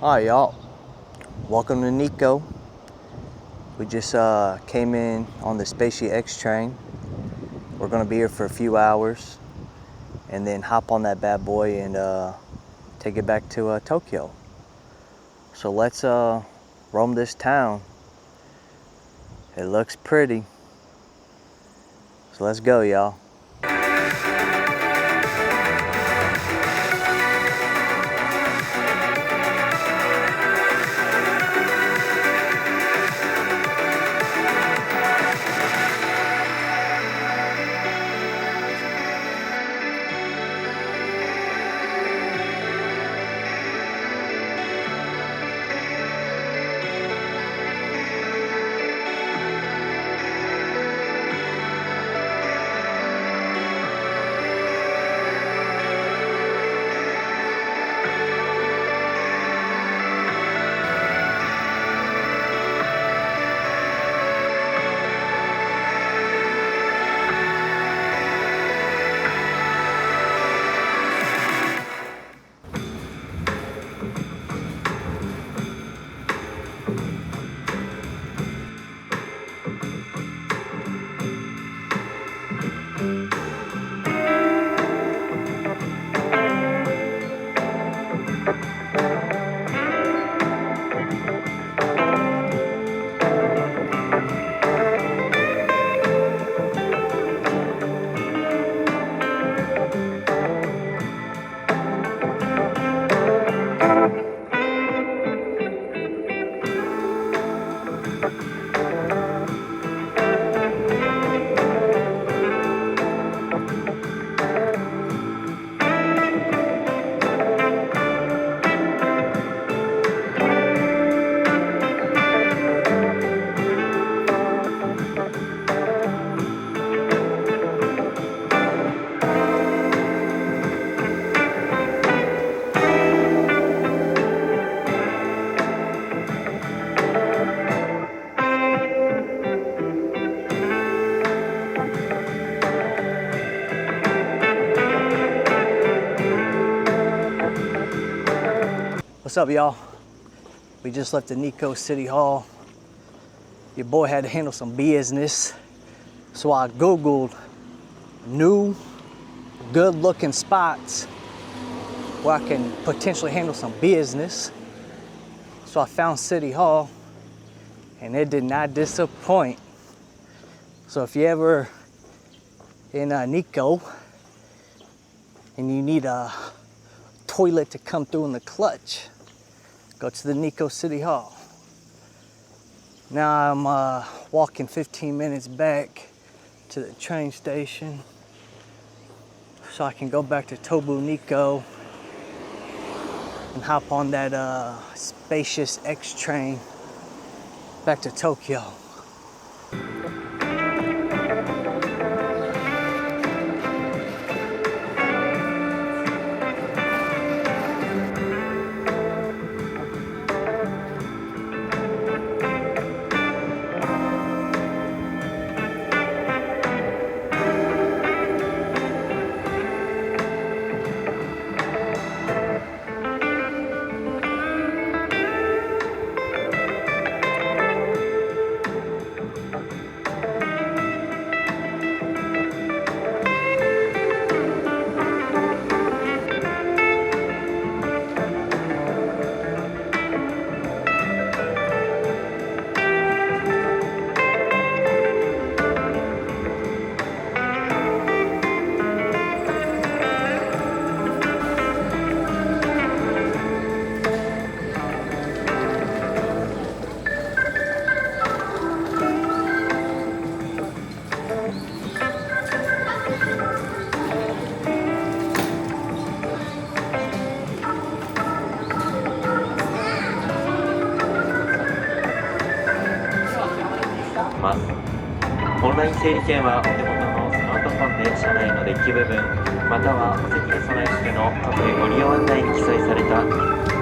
Alright, y'all. Welcome to Nikko. We just came in on the Spacia X train. We're gonna be here for a few hours and then hop on that bad boy and take it back to Tokyo. So let's roam this town. It looks pretty. So let's go, y'all. What's up, y'all? We just left the Nikko City Hall. Your boy had to handle some business, so I Googled new, good-looking spots where I can potentially handle some business. So I found City Hall, and it did not disappoint. So if you ever in Nikko and you need a toilet to come through in the clutch, go to the Nikko City Hall. Now I'm walking 15 minutes back to the train station so I can go back to Tobu Nikko and hop on that spacious X train back to Tokyo.オンライン整理券はお手元のスマートフォンで車内のデッキ部分またはお席に備え付けのカフェご利用案内に記載された